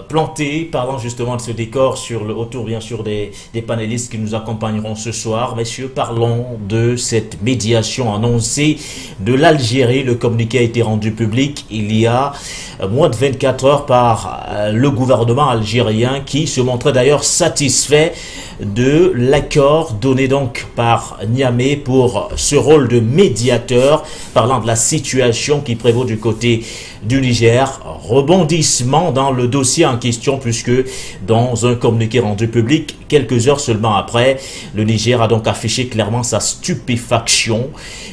planté, parlant justement de ce décor autour bien sûr des panélistes qui nous accompagneront ce soir. Messieurs, parlons de cette médiation annoncée de l'Algérie. Le communiqué a été rendu public il y a moins de 24 heures par le gouvernement algérien qui se montrait d'ailleurs satisfait de l'accord donné donc par Niamey pour ce rôle de médiateur, parlant de la situation qui prévaut du côté du Niger. Rebondissement dans le dossier en question puisque dans un communiqué rendu public quelques heures seulement après, le Niger a donc affiché clairement sa stupéfaction.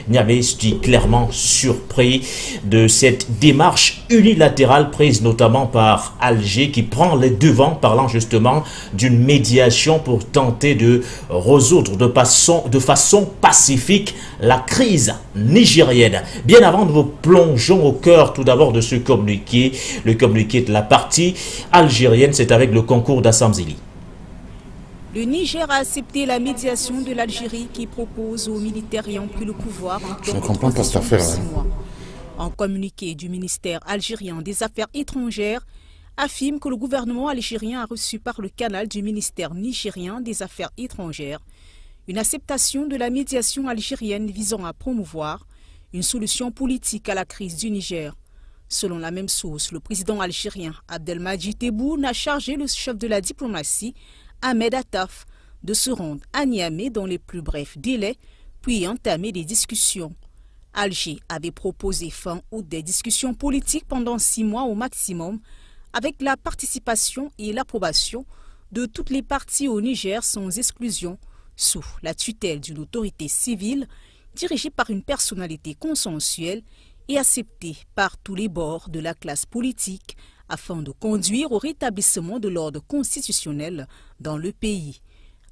Niamey se dit clairement surpris de cette démarche unilatérale prise notamment par Alger qui prend les devants, parlant justement d'une médiation pour tenter de résoudre de façon pacifique la crise nigérienne. Bien avant, nous plongeons au cœur tout d'abord de ce communiqué, le communiqué de la partie algérienne, c'est avec le concours d'Assamzili. Le Niger a accepté la médiation de l'Algérie qui propose aux militaires ayant pris le pouvoir Je ne comprends pas cette affaire. Un communiqué du ministère algérien des Affaires étrangères affirme que le gouvernement algérien a reçu par le canal du ministère nigérien des Affaires étrangères une acceptation de la médiation algérienne visant à promouvoir une solution politique à la crise du Niger. Selon la même source, le président algérien Abdelmadjid Tebboune a chargé le chef de la diplomatie, Ahmed Attaf, de se rendre à Niamey dans les plus brefs délais, puis entamer des discussions. Alger avait proposé fin août des discussions politiques pendant 6 mois au maximum, avec la participation et l'approbation de toutes les parties au Niger sans exclusion, sous la tutelle d'une autorité civile dirigée par une personnalité consensuelle et acceptée par tous les bords de la classe politique afin de conduire au rétablissement de l'ordre constitutionnel dans le pays.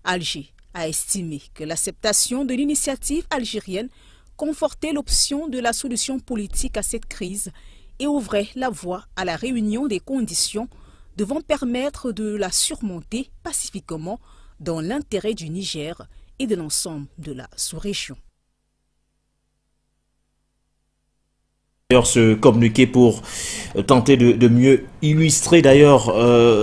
Alger a estimé que l'acceptation de l'initiative algérienne confortait l'option de la solution politique à cette crise et ouvrait la voie à la réunion des conditions devant permettre de la surmonter pacifiquement dans l'intérêt du Niger et de l'ensemble de la sous-région. Ce communiqué pour tenter de mieux illustrer d'ailleurs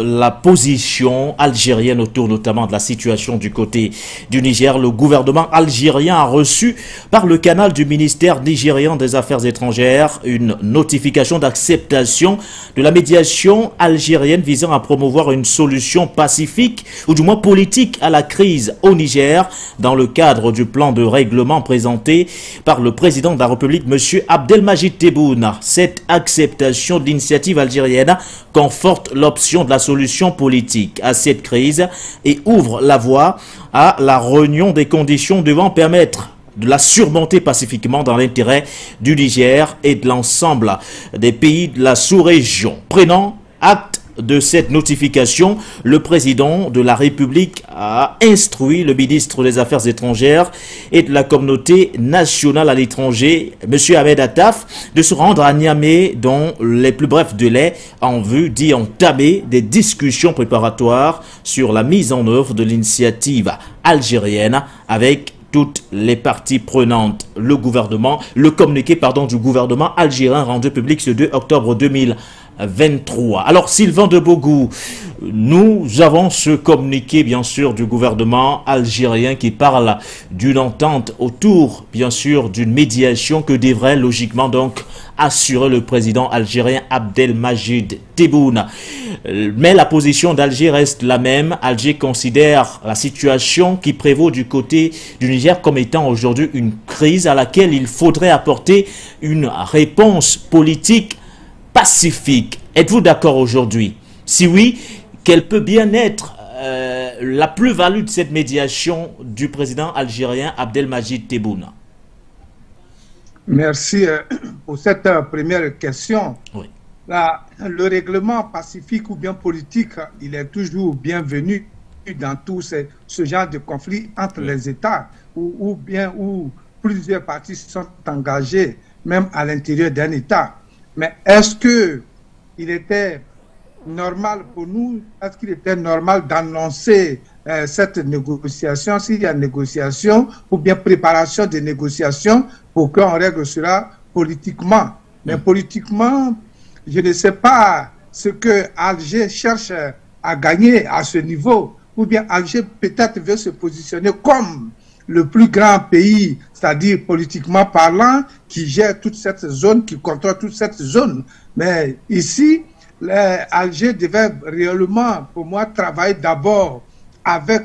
la position algérienne autour notamment de la situation du côté du Niger. Le gouvernement algérien a reçu par le canal du ministère nigérien des Affaires étrangères une notification d'acceptation de la médiation algérienne visant à promouvoir une solution pacifique ou du moins politique à la crise au Niger dans le cadre du plan de règlement présenté par le président de la République, M. Abdelmadjid Tebboune. Cette acceptation de l'initiative algérienne conforte l'option de la solution politique à cette crise et ouvre la voie à la réunion des conditions devant permettre de la surmonter pacifiquement dans l'intérêt du Niger et de l'ensemble des pays de la sous-région. Prenant acte de cette notification, le président de la République a instruit le ministre des Affaires étrangères et de la communauté nationale à l'étranger, M. Ahmed Attaf, de se rendre à Niamey dans les plus brefs délais en vue d'y entamer des discussions préparatoires sur la mise en œuvre de l'initiative algérienne avec toutes les parties prenantes. Le communiqué du gouvernement algérien rendu public ce 2 octobre 2023. Alors Sylvain Debogou, nous avons ce communiqué bien sûr du gouvernement algérien qui parle d'une entente autour bien sûr d'une médiation que devrait logiquement donc assurer le président algérien Abdelmadjid Tebboune. Mais la position d'Alger reste la même. Alger considère la situation qui prévaut du côté du Niger comme étant aujourd'hui une crise à laquelle il faudrait apporter une réponse politique pacifique. Êtes-vous d'accord aujourd'hui? Si oui, quelle peut bien être la plus-value de cette médiation du président algérien Abdelmadjid Tebboune? Merci pour cette première question. Oui. Le règlement pacifique ou bien politique, il est toujours bienvenu dans tout ce genre de conflit entre les États où plusieurs parties sont engagées, même à l'intérieur d'un État. Mais est-ce qu'il était normal pour nous, est-ce qu'il était normal d'annoncer cette négociation, s'il y a négociation, ou bien préparation des négociations pour qu'on règle cela politiquement? Mais politiquement, je ne sais pas ce que Alger cherche à gagner à ce niveau, ou bien Alger peut-être veut se positionner comme le plus grand pays, c'est-à-dire politiquement parlant, qui gère toute cette zone, qui contrôle toute cette zone. Mais ici, Alger devait réellement, pour moi, travailler d'abord avec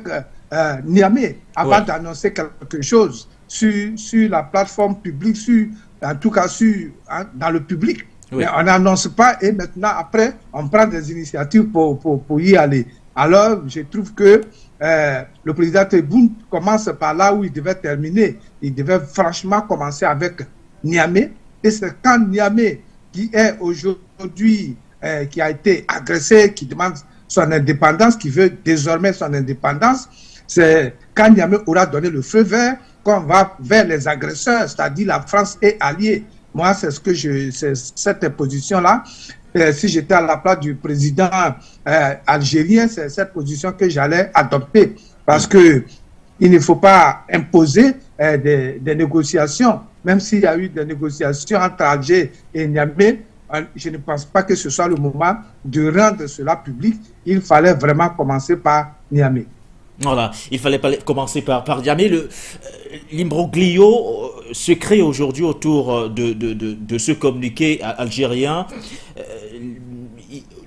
Niamey avant d'annoncer quelque chose sur la plateforme publique, en tout cas dans le public. Oui. Mais on n'annonce pas et maintenant, après, on prend des initiatives pour y aller. Alors, je trouve que le président Tebboune commence par là où il devait terminer. Il devait franchement commencer avec Niamey. Et c'est quand Niamey, qui est aujourd'hui, qui a été agressé, qui demande son indépendance, qui veut désormais son indépendance, c'est quand Niamey aura donné le feu vert qu'on va vers les agresseurs, c'est-à-dire la France est alliée. Moi, c'est cette position-là. Si j'étais à la place du président algérien, c'est cette position que j'allais adopter. Parce que il ne faut pas imposer des négociations. Même s'il y a eu des négociations entre Alger et Niamey, je ne pense pas que ce soit le moment de rendre cela public. Il fallait vraiment commencer par Niamey. Voilà, il fallait commencer par Niamey. L'imbroglio se crée aujourd'hui autour de ce communiqué algérien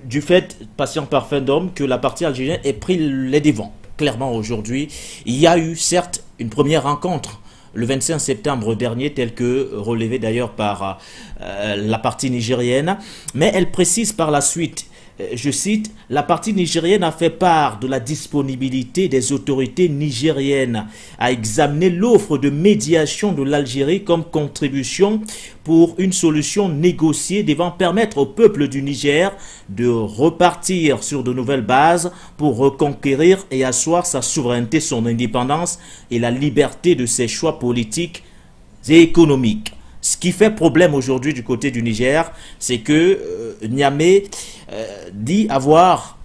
du fait, patient par fin d'homme, que la partie algérienne ait pris les devants. Clairement aujourd'hui, il y a eu certes une première rencontre le 25 septembre dernier, tel que relevé d'ailleurs par la partie nigérienne, mais elle précise par la suite, je cite, « La partie nigérienne a fait part de la disponibilité des autorités nigériennes à examiner l'offre de médiation de l'Algérie comme contribution pour une solution négociée devant permettre au peuple du Niger de repartir sur de nouvelles bases pour reconquérir et asseoir sa souveraineté, son indépendance et la liberté de ses choix politiques et économiques. » Ce qui fait problème aujourd'hui du côté du Niger, c'est que Niamey dit avoir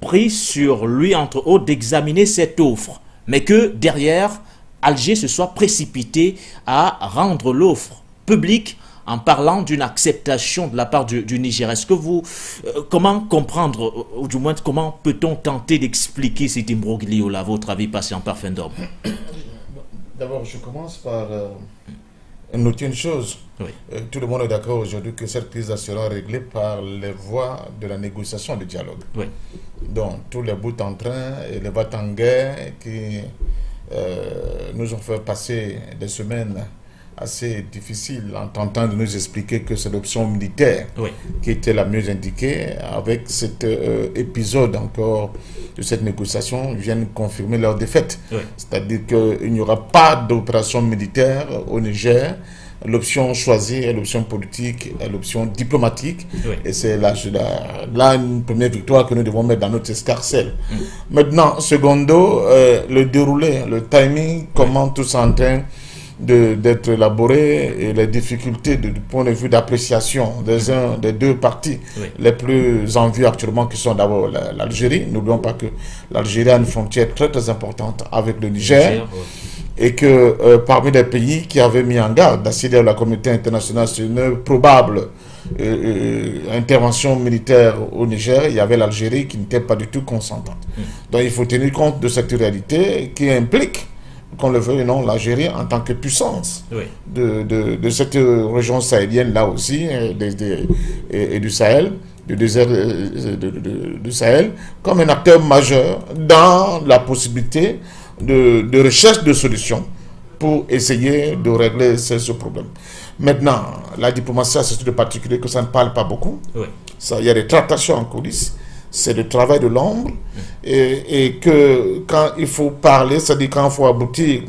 pris sur lui, entre autres, d'examiner cette offre, mais que derrière, Alger se soit précipité à rendre l'offre publique en parlant d'une acceptation de la part du Niger. Est-ce que vous... comment comprendre, ou du moins, comment peut-on tenter d'expliquer cet imbroglio-là, à votre avis, patient par fin d'homme? D'abord, je commence par... noter une chose, oui. Tout le monde est d'accord aujourd'hui que cette crise sera réglée par les voies de la négociation et du dialogue. Oui. Donc, tous les bouts en train et les bats en guerre qui nous ont fait passer des semaines assez difficiles en tentant de nous expliquer que c'est l'option militaire qui était la mieux indiquée. Avec cet épisode encore de cette négociation, viennent confirmer leur défaite. C'est-à-dire qu'il n'y aura pas d'opération militaire au Niger. L'option choisie est l'option politique, est l'option diplomatique. Et c'est là une première victoire que nous devons mettre dans notre escarcelle. Maintenant, secondo, le déroulé, le timing, comment tout ça en train d'être élaboré et les difficultés du point de vue d'appréciation des deux parties les plus en vue actuellement, qui sont d'abord l'Algérie. N'oublions pas que l'Algérie a une frontière très très importante avec le Niger et que parmi les pays qui avaient mis en garde d'assister à la communauté internationale sur une probable intervention militaire au Niger, il y avait l'Algérie qui n'était pas du tout consentante. Donc il faut tenir compte de cette réalité qui implique, qu'on le veuille ou non, l'Algérie en tant que puissance de cette région sahélienne là aussi, et du Sahel, du désert du Sahel, comme un acteur majeur dans la possibilité de recherche de solutions pour essayer de régler ce problème. Maintenant, la diplomatie, c'est de particulier que ça ne parle pas beaucoup. Il y a des tractations en coulisses. C'est le travail de l'ombre et que quand il faut parler, c'est-à-dire quand il faut aboutir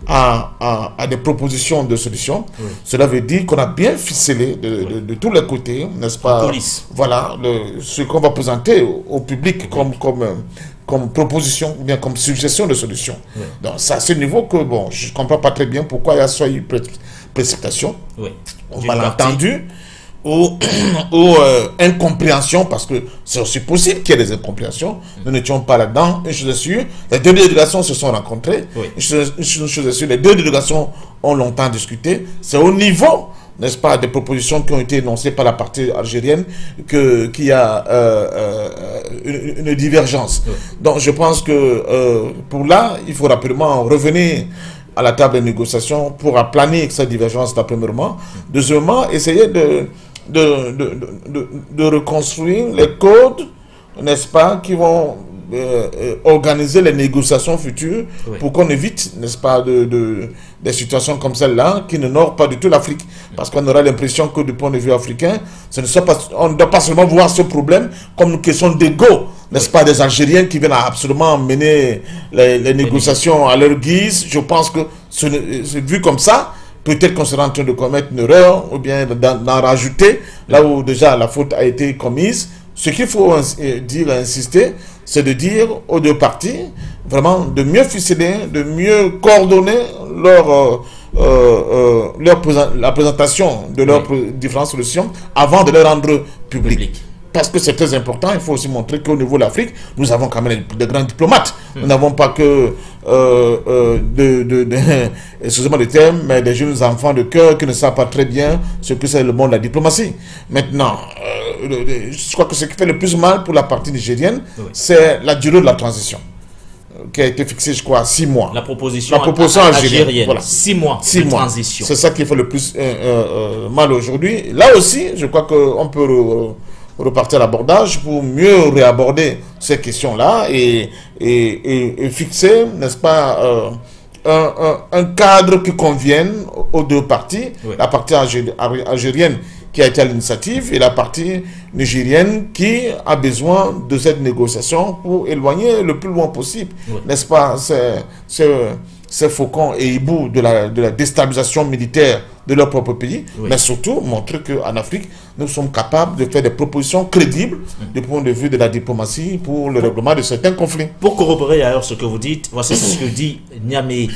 à des propositions de solutions, cela veut dire qu'on a bien ficelé de tous les côtés, n'est-ce pas? Voilà, ce qu'on va présenter au public comme proposition ou bien comme suggestion de solution. Donc c'est à ce niveau que, bon, je ne comprends pas très bien pourquoi il y a soit eu précipitation, on m'a entendu, ou incompréhension, parce que c'est aussi possible qu'il y ait des incompréhensions. Nous n'étions pas là-dedans. Une chose est sûre, les deux délégations se sont rencontrées. Une chose est sûre, les deux délégations ont longtemps discuté. C'est au niveau n'est-ce pas, des propositions qui ont été énoncées par la partie algérienne, qu'il y a une divergence. Donc je pense que pour là, il faut rapidement revenir à la table de négociation pour aplanir cette divergence, premièrement. Deuxièmement, essayer de reconstruire les codes, n'est-ce pas, qui vont organiser les négociations futures pour qu'on évite, n'est-ce pas, des situations comme celle-là qui ne n'auront pas du tout l'Afrique. Parce qu'on aura l'impression que du point de vue africain, on ne doit pas seulement voir ce problème comme une question d'ego, n'est-ce pas, des Algériens qui viennent absolument mener les négociations à leur guise. Je pense que c'est vu comme ça, peut-être qu'on sera en train de commettre une erreur ou bien d'en rajouter là où déjà la faute a été commise. Ce qu'il faut dire et insister, c'est de dire aux deux parties vraiment de mieux ficeler, de mieux coordonner la présentation de leurs différentes solutions avant de les rendre publiques. Parce que c'est très important, il faut aussi montrer qu'au niveau de l'Afrique, nous avons quand même de grands diplomates. Nous n'avons pas que, excusez-moi le terme, mais des jeunes enfants de cœur qui ne savent pas très bien ce que c'est le monde de la diplomatie. Maintenant, je crois que ce qui fait le plus mal pour la partie nigérienne, c'est la durée de la transition, qui a été fixée, je crois, 6 mois. La proposition algérienne. Voilà. 6 mois de transition. C'est ça qui fait le plus mal aujourd'hui. Là aussi, je crois qu'on peut repartir à l'abordage pour mieux réaborder ces questions-là et fixer, n'est-ce pas, un cadre qui convienne aux deux parties, la partie algérienne qui a été à l'initiative et la partie nigérienne qui a besoin de cette négociation pour éloigner le plus loin possible, n'est-ce pas, ces faucons et hiboux de la déstabilisation militaire de leur propre pays, mais surtout montrer qu'en Afrique, nous sommes capables de faire des propositions crédibles du point de vue de la diplomatie pour le règlement de certains conflits. Pour corroborer ailleurs ce que vous dites, voici ce que dit Niamey.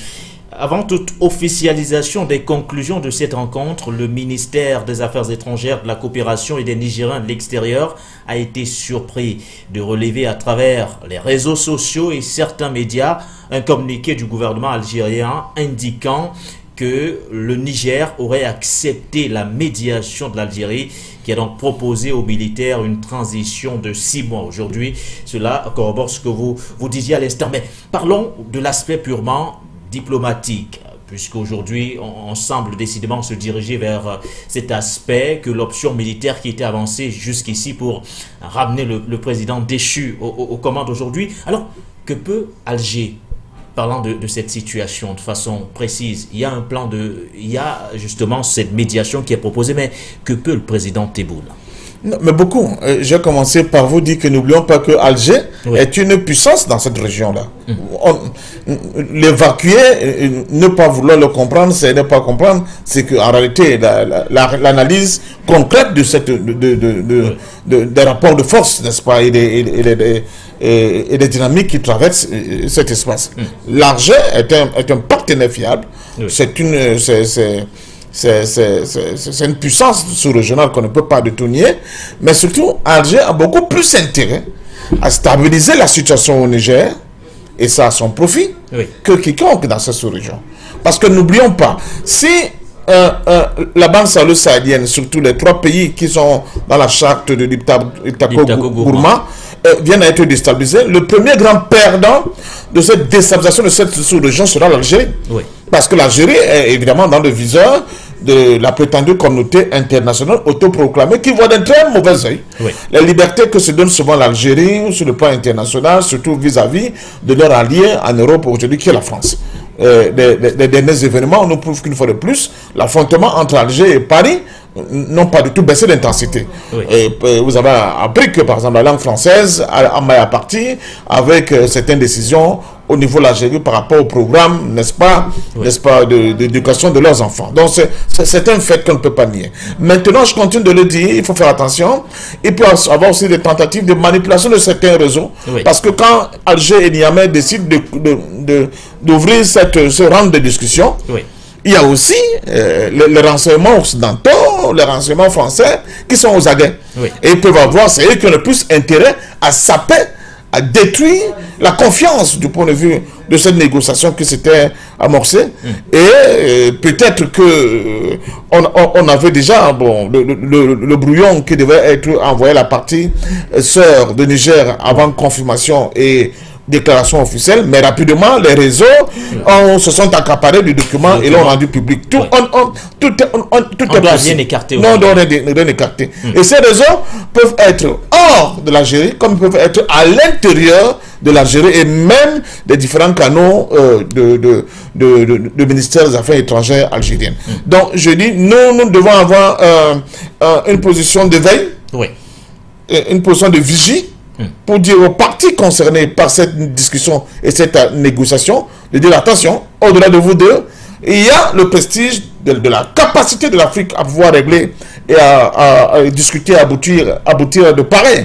Avant toute officialisation des conclusions de cette rencontre, le ministère des Affaires étrangères, de la coopération et des Nigériens de l'extérieur a été surpris de relever à travers les réseaux sociaux et certains médias un communiqué du gouvernement algérien indiquant que le Niger aurait accepté la médiation de l'Algérie qui a donc proposé aux militaires une transition de 6 mois. Aujourd'hui, cela corrobore ce que vous disiez à l'instant. Mais parlons de l'aspect purement diplomatique, puisqu'aujourd'hui on semble décidément se diriger vers cet aspect que l'option militaire qui était avancée jusqu'ici pour ramener le président déchu aux commandes aujourd'hui. Alors, que peut Alger, parlant de cette situation de façon précise, il y a un plan il y a justement cette médiation qui est proposée, mais que peut le président Tebboune? Non, mais beaucoup. J'ai commencé par vous dire que n'oublions pas que Alger est une puissance dans cette région-là. L'évacuer, ne pas vouloir le comprendre, c'est ne pas comprendre, c'est qu'en réalité, l'analyse concrète de des rapports de force, n'est-ce pas, et des dynamiques qui traversent cet espace. L'Alger est un partenaire fiable. C'est une puissance sous-régionale qu'on ne peut pas détourner, mais surtout Alger a beaucoup plus intérêt à stabiliser la situation au Niger, et ça à son profit, que quiconque dans cette sous-région. Parce que n'oublions pas, si la Banque sahélo-sahélienne, surtout les 3 pays qui sont dans la charte de Liptako-Gourma, viennent à être déstabilisés, le premier grand perdant de cette déstabilisation de cette sous-région sera l'Algérie. Parce que l'Algérie est évidemment dans le viseur de la prétendue communauté internationale autoproclamée qui voit d'un très mauvais œil les libertés que se donne souvent l'Algérie sur le plan international, surtout vis-à-vis de leur allié en Europe aujourd'hui qui est la France. Les derniers événements nous prouvent qu'une fois de plus, l'affrontement entre Alger et Paris n'ont pas du tout baissé d'intensité. Et vous avez appris que par exemple la langue française a mal à partir avec certaines décisions au niveau de l'Algérie par rapport au programme, n'est-ce pas, d'éducation de leurs enfants. Donc c'est un fait qu'on ne peut pas nier. Maintenant, je continue de le dire, il faut faire attention. Il peut y avoir aussi des tentatives de manipulation de certains réseaux. Parce que quand Alger et Niamey décident d'ouvrir ce round de discussion, il y a aussi les renseignements occidentaux, les renseignements français qui sont aux aguets. Et ils peuvent avoir, c'est eux qui ont le plus intérêt à saper, à détruire la confiance du point de vue de cette négociation qui s'était amorcée. Et peut-être que on avait déjà le brouillon qui devait être envoyé à la partie sœur de Niger avant confirmation et déclaration officielle, mais rapidement les réseaux se sont accaparés du document et l'ont rendu public. Tout est doit rien écarter. Non, on doit rien écarter. Et ces réseaux peuvent être hors de l'Algérie comme ils peuvent être à l'intérieur de l'Algérie et même des différents canaux de ministère des Affaires étrangères algériennes. Donc je dis, nous devons avoir une position de veille, une position de vigie, pour dire aux parties concernées par cette discussion et cette négociation, de dire attention, au-delà de vous deux, il y a le prestige de la capacité de l'Afrique à pouvoir régler et à discuter, à aboutir de pareilles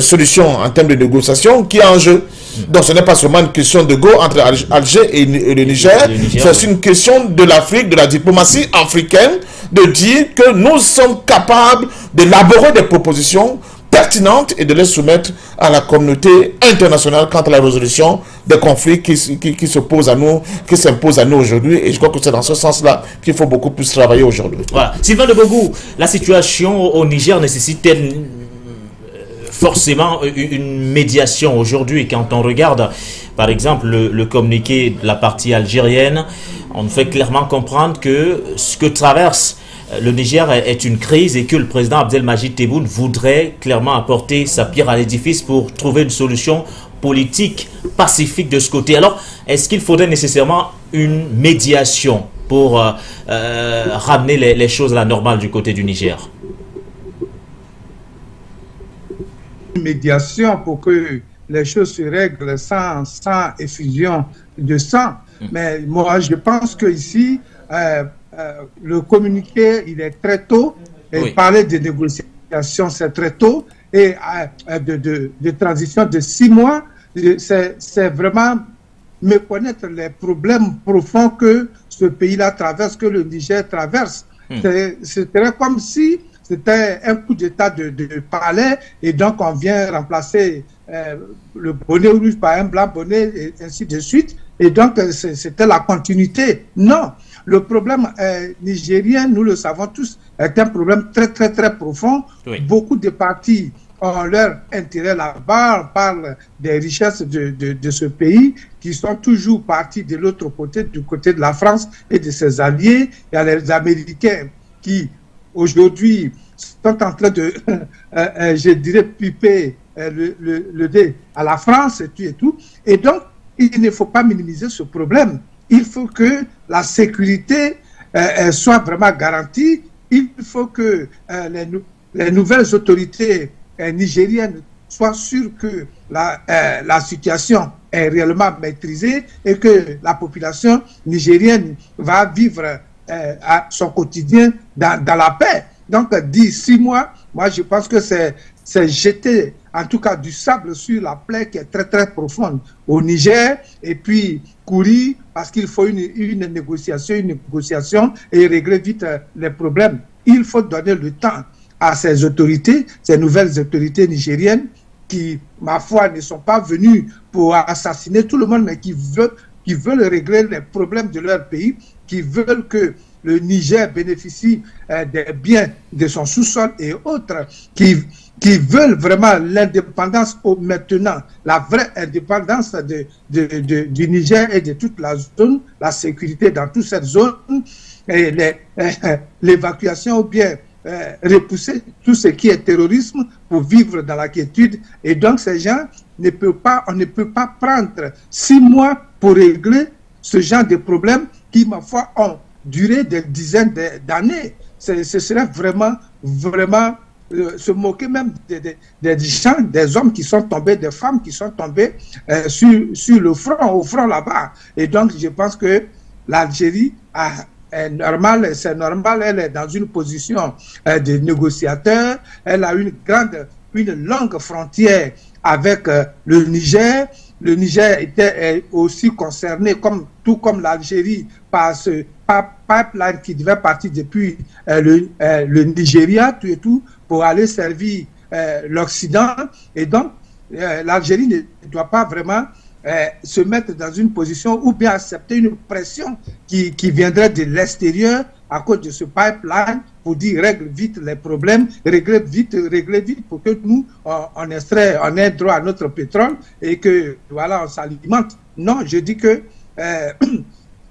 solutions en termes de négociation qui est en jeu. Donc ce n'est pas seulement une question de go entre Alger et le Niger, c'est aussi une question de l'Afrique, de la diplomatie africaine, de dire que nous sommes capables d'élaborer des propositions pertinentes et de les soumettre à la communauté internationale quant à la résolution des conflits qui s'opposent à nous, qui s'imposent à nous aujourd'hui. Et je crois que c'est dans ce sens-là qu'il faut beaucoup plus travailler aujourd'hui. Voilà. Sylvain de Bogou, la situation au Niger nécessite forcément une médiation aujourd'hui. Quand on regarde, par exemple, le communiqué de la partie algérienne, on fait clairement comprendre que ce que traverse le Niger est une crise et que le président Abdelmajid Tebboune voudrait clairement apporter sa pierre à l'édifice pour trouver une solution politique pacifique de ce côté. Alors, est-ce qu'il faudrait nécessairement une médiation pour ramener les choses à la normale du côté du Niger? Une médiation pour que les choses se règlent sans effusion de sang. Mais moi, je pense qu'ici, le communiqué, il est très tôt. Et parler de négociations, c'est très tôt. Et de transition de 6 mois, c'est vraiment méconnaître les problèmes profonds que ce pays-là traverse, que le Niger traverse. C'était comme si c'était un coup d'état de palais et donc on vient remplacer le bonnet rouge par un blanc bonnet et ainsi de suite. Et donc c'était la continuité. Non. Le problème nigérien, nous le savons tous, est un problème très, très, très profond. Beaucoup de partis ont leur intérêt là-bas. On parle des richesses de ce pays qui sont toujours partis de l'autre côté, du côté de la France et de ses alliés. Il y a les Américains qui, aujourd'hui, sont en train de, je dirais, piper le dé à la France et tout. Et donc, il ne faut pas minimiser ce problème. Il faut que la sécurité soit vraiment garantie. Il faut que les nouvelles autorités nigériennes soient sûres que la situation est réellement maîtrisée et que la population nigérienne va vivre à son quotidien dans la paix. Donc, d'ici 6 mois, moi je pense que c'est jeter en tout cas du sable sur la plaie qui est très très profonde au Niger et puis courir parce qu'il faut une négociation et régler vite les problèmes. Il faut donner le temps à ces autorités, ces nouvelles autorités nigériennes qui, ma foi, ne sont pas venues pour assassiner tout le monde, mais qui veulent régler les problèmes de leur pays, qui veulent que le Niger bénéficie des biens de son sous-sol et autres, qui veulent vraiment l'indépendance maintenant, la vraie indépendance du Niger et de toute la zone, la sécurité dans toute cette zone, et l'évacuation ou bien repousser tout ce qui est terrorisme pour vivre dans la quiétude. Et donc ces gens on ne peut pas prendre 6 mois pour régler ce genre de problèmes qui, ma foi, ont duré des dizaines d'années. Ce serait vraiment se moquer même des gens, des hommes qui sont tombés, des femmes qui sont tombées sur le front, au front là-bas. Et donc, je pense que l'Algérie c'est normal, elle est dans une position de négociateur, elle a une longue frontière avec le Niger. Le Niger était aussi concerné, tout comme l'Algérie, par ce pipeline qui devait partir depuis le Nigeria, tout et tout, pour aller servir l'Occident. Et donc, l'Algérie ne doit pas vraiment se mettre dans une position ou bien accepter une pression qui viendrait de l'extérieur à cause de ce pipeline pour dire règle vite les problèmes, régler vite pour que nous, on ait droit à notre pétrole et que voilà, on s'alimente. Non, je dis que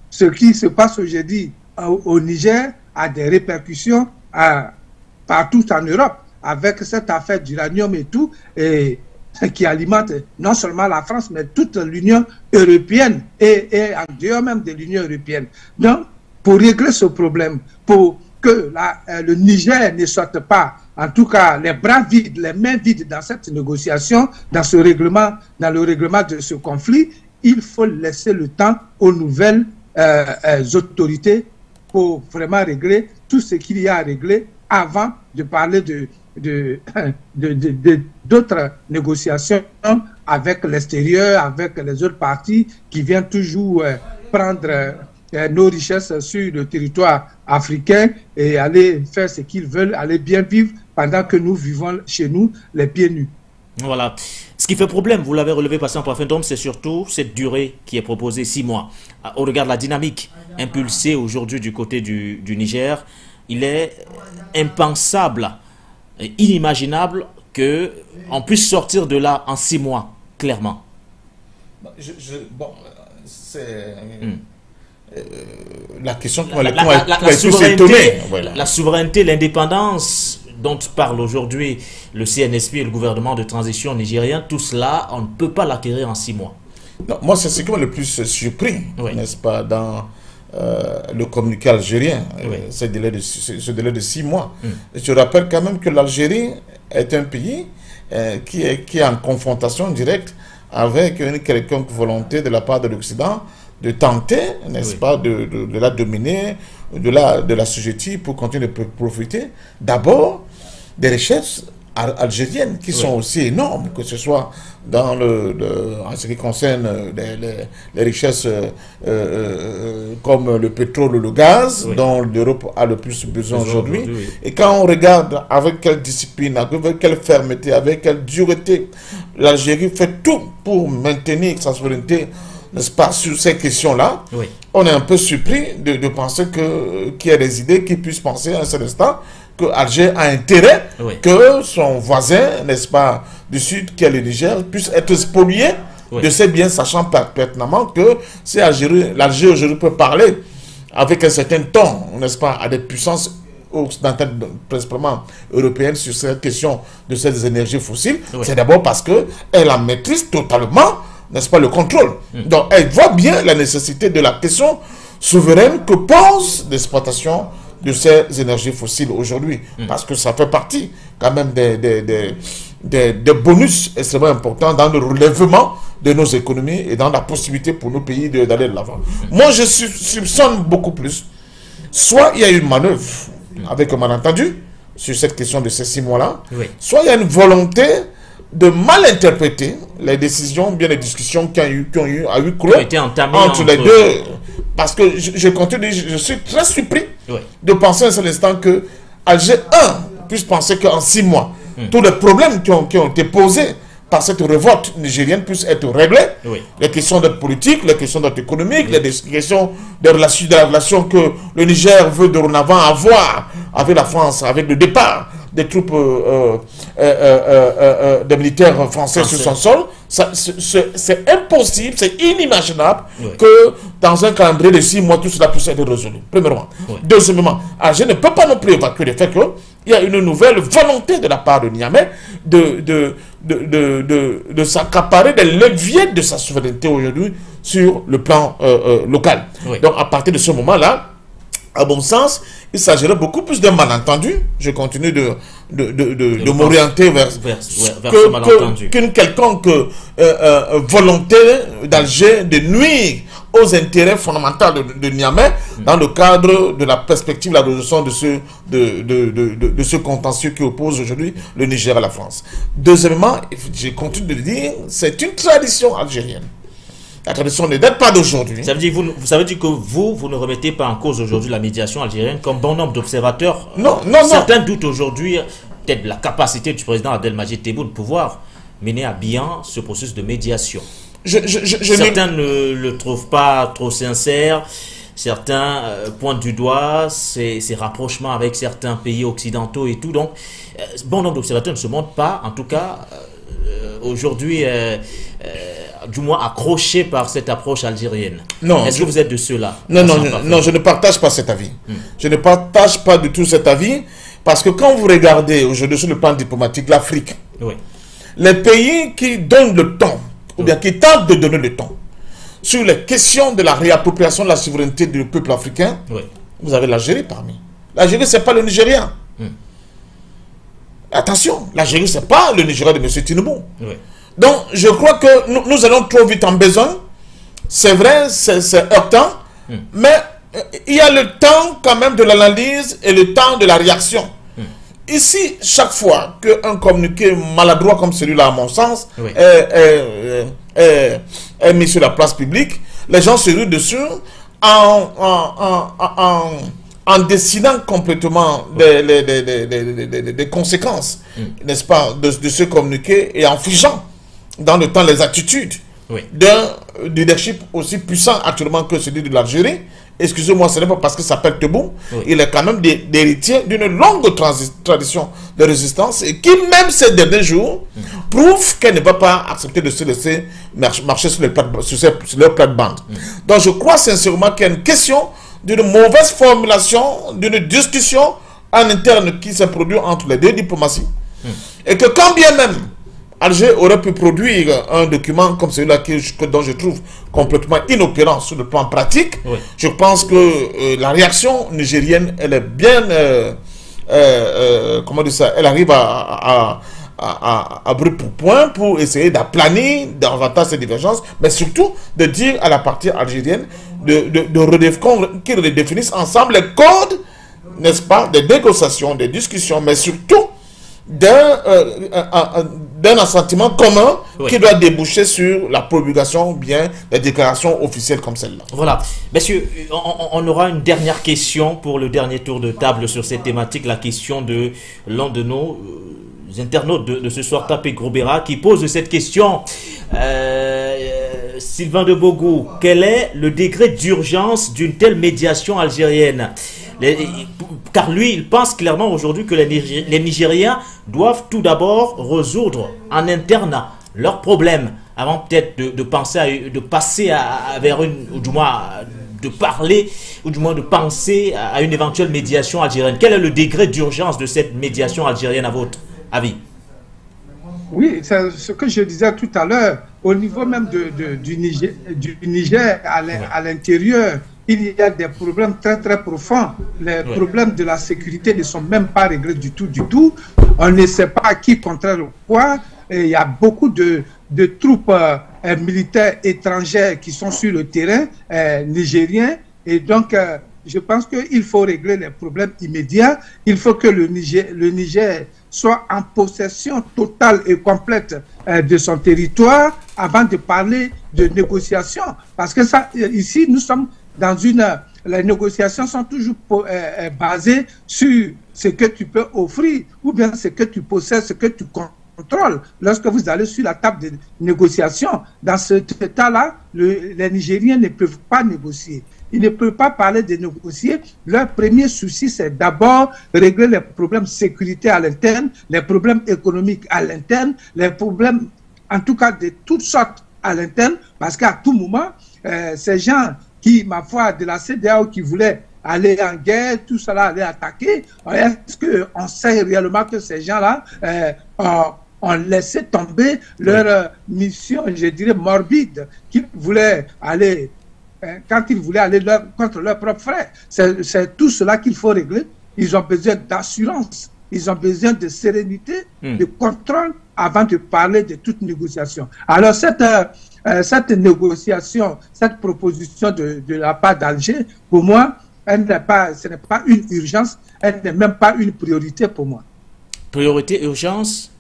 ce qui se passe aujourd'hui au Niger a des répercussions partout en Europe avec cette affaire d'uranium et tout, et qui alimente non seulement la France, mais toute l'Union européenne et en dehors même de l'Union européenne. Donc, pour régler ce problème, pour que le Niger ne sorte pas, en tout cas les bras vides, les mains vides dans cette négociation, dans le règlement de ce conflit, il faut laisser le temps aux nouvelles autorités pour vraiment régler tout ce qu'il y a à régler avant de parler d'autres négociations avec l'extérieur, avec les autres parties qui viennent toujours prendre nos richesses sur le territoire africain et aller faire ce qu'ils veulent, aller bien vivre pendant que nous vivons chez nous les pieds nus. Voilà. Ce qui fait problème, vous l'avez relevé, Patient Pafindom, c'est surtout cette durée qui est proposée, 6 mois. Au regard de la dynamique impulsée aujourd'hui du côté du Niger, il est impensable, inimaginable qu'on puisse sortir de là en 6 mois, clairement. Bon, c'est la question qui la souveraineté, l'indépendance dont parle aujourd'hui le CNSP et le gouvernement de transition nigérien, tout cela, on ne peut pas l'acquérir en 6 mois. Non, moi, c'est ce qui m'a le plus surpris, n'est-ce pas, dans le communiqué algérien, ce délai de 6 mois. Je rappelle quand même que l'Algérie est un pays qui est en confrontation directe avec une quelconque volonté de la part de l'Occident de tenter, n'est-ce pas, de la dominer, de la sujetter pour continuer de profiter d'abord des richesses algériennes qui sont aussi énormes, que ce soit dans en ce qui concerne les richesses comme le pétrole ou le gaz, dont l'Europe a le plus besoin aujourd'hui. Et quand on regarde avec quelle discipline, avec quelle fermeté, avec quelle dureté l'Algérie fait tout pour maintenir sa souveraineté, n'est-ce pas, sur ces questions-là, on est un peu surpris de penser qu'il y a des idées qui puissent penser à un certain instant que Alger a intérêt que son voisin, n'est-ce pas, du sud, qui est le Niger, puisse être spolié de ses biens, sachant pertinemment que si l'Alger aujourd'hui peut parler avec un certain ton, n'est-ce pas, à des puissances occidentales, principalement européennes, sur cette question de ces énergies fossiles, c'est d'abord parce qu'elle en maîtrise totalement, n'est-ce pas, le contrôle. Donc, elle voit bien la nécessité de la question souveraine que pose l'exploitation de ces énergies fossiles aujourd'hui. Parce que ça fait partie quand même des bonus extrêmement importants dans le relèvement de nos économies et dans la possibilité pour nos pays d'aller de l'avant. Moi, je soupçonne beaucoup plus. Soit il y a une manœuvre avec un malentendu sur cette question de ces 6 mois-là, soit il y a une volonté de mal interpréter les décisions, bien les discussions qui ont eu à huis clos entre les deux. Parce que je continue, je suis très surpris de penser à cet instant que Alger 1 puisse penser qu'en 6 mois, tous les problèmes qui ont été posés par cette révolte nigérienne puissent être réglés. Les questions d'ordre politique, les questions d'ordre économique, les questions de la relation que le Niger veut dorénavant avoir avec la France, avec le départ des troupes des militaires français sur son sol. C'est impossible, c'est inimaginable que dans un calendrier de 6 mois, tout cela puisse être résolu. Premièrement. Deuxièmement, Alger ne peut pas non plus évacuer le fait qu'il y a une nouvelle volonté de la part de Niamey de s'accaparer des leviers de sa souveraineté aujourd'hui sur le plan local. Donc à partir de ce moment-là, à bon sens, il s'agirait beaucoup plus d'un malentendu. Je continue de m'orienter vers ce malentendu qu'une quelconque volonté d'Alger de nuire aux intérêts fondamentaux de Niamey dans le cadre de la perspective de la résolution de ce contentieux qui oppose aujourd'hui le Niger à la France. Deuxièmement, je continue de le dire, c'est une tradition algérienne. La tradition ne date pas d'aujourd'hui. Ça veut dire que vous ne remettez pas en cause aujourd'hui la médiation algérienne comme bon nombre d'observateurs. Non. Certains doutent aujourd'hui peut-être la capacité du président Abdelmadjid Tebboune de pouvoir mener à bien ce processus de médiation. Certains ne le trouvent pas trop sincère. Certains pointent du doigt ces rapprochements avec certains pays occidentaux et tout. Donc, bon nombre d'observateurs ne se montrent pas, en tout cas, aujourd'hui, du moins accrochés par cette approche algérienne. Est-ce que vous êtes de ceux-là? Non, je ne partage pas cet avis. Je ne partage pas du tout cet avis, parce que quand vous regardez aujourd'hui sur le plan diplomatique l'Afrique, les pays qui donnent le temps, ou bien qui tentent de donner le temps, sur les questions de la réappropriation de la souveraineté du peuple africain, vous avez l'Algérie parmi. L'Algérie, ce n'est pas le Nigeria. Attention, l'Algérie, ce n'est pas le Nigeria de M. Tinubu. Donc, je crois que nous allons trop vite en besoin. C'est vrai, c'est heurtant, mais il y a le temps quand même de l'analyse et le temps de la réaction. Ici, chaque fois qu'un communiqué maladroit comme celui-là, à mon sens, est mis sur la place publique, les gens se ruent dessus en dessinant complètement des conséquences, n'est-ce pas, de ce communiqué, et en figeant dans le temps les attitudes d'un leadership aussi puissant actuellement que celui de l'Algérie. Excusez-moi, ce n'est pas parce que ça s'appelle Tebboune. Il est quand même l'héritier d'une longue tradition de résistance, et qui, même ces derniers jours, prouve qu'elle ne va pas accepter de se laisser marcher sur leur plate-bande. Donc je crois sincèrement qu'il y a une question d'une mauvaise formulation, d'une discussion en interne qui s'est produite entre les deux diplomaties. Et que quand bien même Alger aurait pu produire un document comme celui-là dont je trouve complètement inopérant sur le plan pratique, je pense que la réaction nigérienne, elle est bien, comment dire ça, elle arrive à brûler pour point pour essayer d'aplanir davantage ces divergences, mais surtout de dire à la partie algérienne qu'ils redéfinissent ensemble les codes, n'est-ce pas, des négociations, des discussions, mais surtout d'un assentiment commun qui doit déboucher sur la promulgation ou bien des déclarations officielles comme celle-là. Voilà. Messieurs, on aura une dernière question pour le dernier tour de table sur cette thématique, la question de l'un de nos internautes de ce soir, Tapé Grobera, qui pose cette question. Sylvain de Bogou, quel est le degré d'urgence d'une telle médiation algérienne? Car lui, il pense clairement aujourd'hui que les Nigériens doivent tout d'abord résoudre en interne leurs problèmes avant peut-être de passer vers une, ou du moins de parler, ou du moins de penser à une éventuelle médiation algérienne. Quel est le degré d'urgence de cette médiation algérienne à votre avis? Oui, c'est ce que je disais tout à l'heure, au niveau même du Niger à l'intérieur, il y a des problèmes très très profonds. Les problèmes de la sécurité ne sont même pas réglés du tout. On ne sait pas qui contrôle quoi. Et il y a beaucoup de troupes militaires étrangères qui sont sur le terrain nigérien. Et donc, je pense qu'il faut régler les problèmes immédiats. Il faut que le Niger soit en possession totale et complète de son territoire avant de parler de négociations. Parce que ça, ici, nous sommes dans les négociations sont toujours basées sur ce que tu peux offrir ou bien ce que tu possèdes, ce que tu contrôles. Lorsque vous allez sur la table de négociation, dans cet état-là, les Nigériens ne peuvent pas négocier. Ils ne peuvent pas parler de négocier. Leur premier souci, c'est d'abord régler les problèmes sécuritaires à l'interne, les problèmes économiques à l'interne, les problèmes, en tout cas, de toutes sortes à l'interne, parce qu'à tout moment, ces gens qui, ma foi, de la CEDEAO qui voulaient aller en guerre, tout cela aller attaquer, est-ce qu'on sait réellement que ces gens-là ont laissé tomber leur mission, je dirais, morbide, qu'ils voulaient aller, quand ils voulaient aller contre leurs propres frères? C'est tout cela qu'il faut régler. Ils ont besoin d'assurance, ils ont besoin de sérénité, de contrôle avant de parler de toute négociation. Alors cette négociation, cette proposition de la part d'Alger, pour moi, ce n'est pas une urgence, elle n'est même pas une priorité pour moi. Priorité, urgence,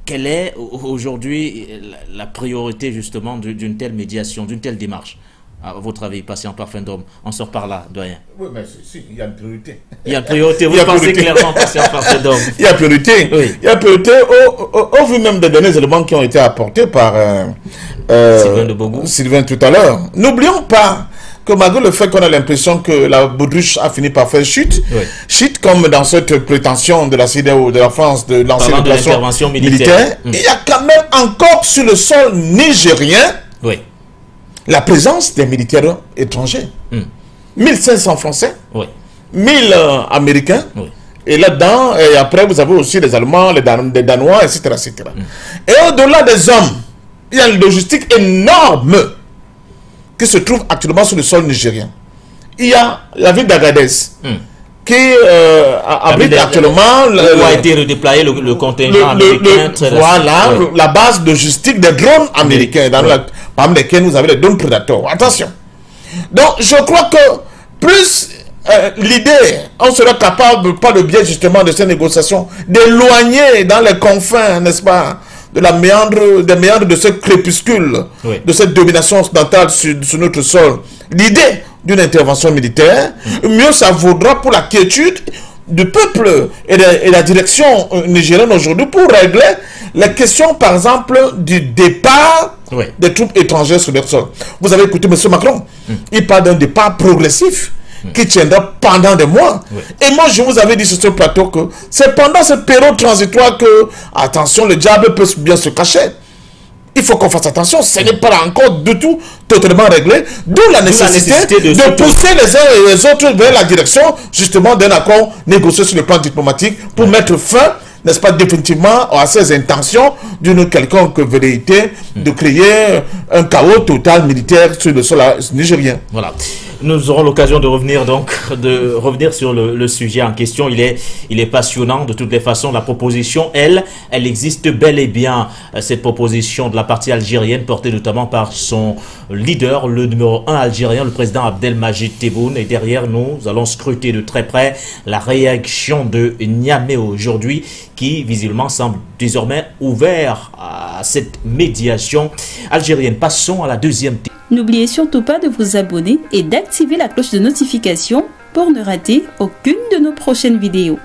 quelle est aujourd'hui la priorité justement d'une telle médiation, d'une telle démarche? À votre avis, patient parfum d'homme, on sort par là, doyen? Oui, mais si, il y a une priorité. Il y a une priorité, vous pensez clairement, patient parfum d'homme? Il y a priorité. Oui. Il y a priorité au vu même des derniers éléments qui ont été apportés par Sylvain de Bogo. Sylvain tout à l'heure. N'oublions pas que malgré le fait qu'on a l'impression que la baudruche a fini par faire chute, chute comme dans cette prétention de la CEDEAO, de la France, de lancer l'intervention militaire, il y a quand même encore sur le sol nigérien la présence des militaires étrangers. 1500 Français, 1000 Américains, et là-dedans, et après vous avez aussi les Allemands, les Danois, etc. etc. Et au-delà des hommes, il y a une logistique énorme qui se trouve actuellement sur le sol nigérien. Il y a la ville d'Agadez qui abrite actuellement... Où a été redéployé le contingent américain. Voilà, la base logistique des drones américains, parmi lesquels vous avez les drones Predator. Attention. Donc, je crois que plus l'idée, on sera capable, par le biais justement de ces négociations, d'éloigner dans les confins, n'est-ce pas, de la des méandres de ce crépuscule, de cette domination occidentale sur notre sol, l'idée d'une intervention militaire, mieux ça vaudra pour la quiétude du peuple et la direction nigérienne aujourd'hui pour régler les questions, par exemple, du départ des troupes étrangères sur leur sol. Vous avez écouté M. Macron, il parle d'un départ progressif qui tiendra pendant des mois. Et moi, je vous avais dit sur ce plateau que c'est pendant cette période transitoire que, attention, le diable peut bien se cacher. Il faut qu'on fasse attention, ce n'est pas encore du tout totalement réglé, d'où la nécessité de pousser les uns et les autres vers la direction, justement, d'un accord négocié sur le plan diplomatique pour mettre fin, n'est-ce pas, définitivement à ces intentions d'une quelconque velléité de créer un chaos total militaire sur le sol nigérien. Voilà. Nous aurons l'occasion de revenir sur le sujet en question. Il est passionnant de toutes les façons. La proposition, elle existe bel et bien. Cette proposition de la partie algérienne, portée notamment par son leader, le numéro 1 algérien, le président Abdelmajid Tebboune. Et derrière nous allons scruter de très près la réaction de Niamey aujourd'hui, qui visiblement semble désormais ouvert à cette médiation algérienne. Passons à la deuxième. N'oubliez surtout pas de vous abonner et d'activer la cloche de notification pour ne rater aucune de nos prochaines vidéos.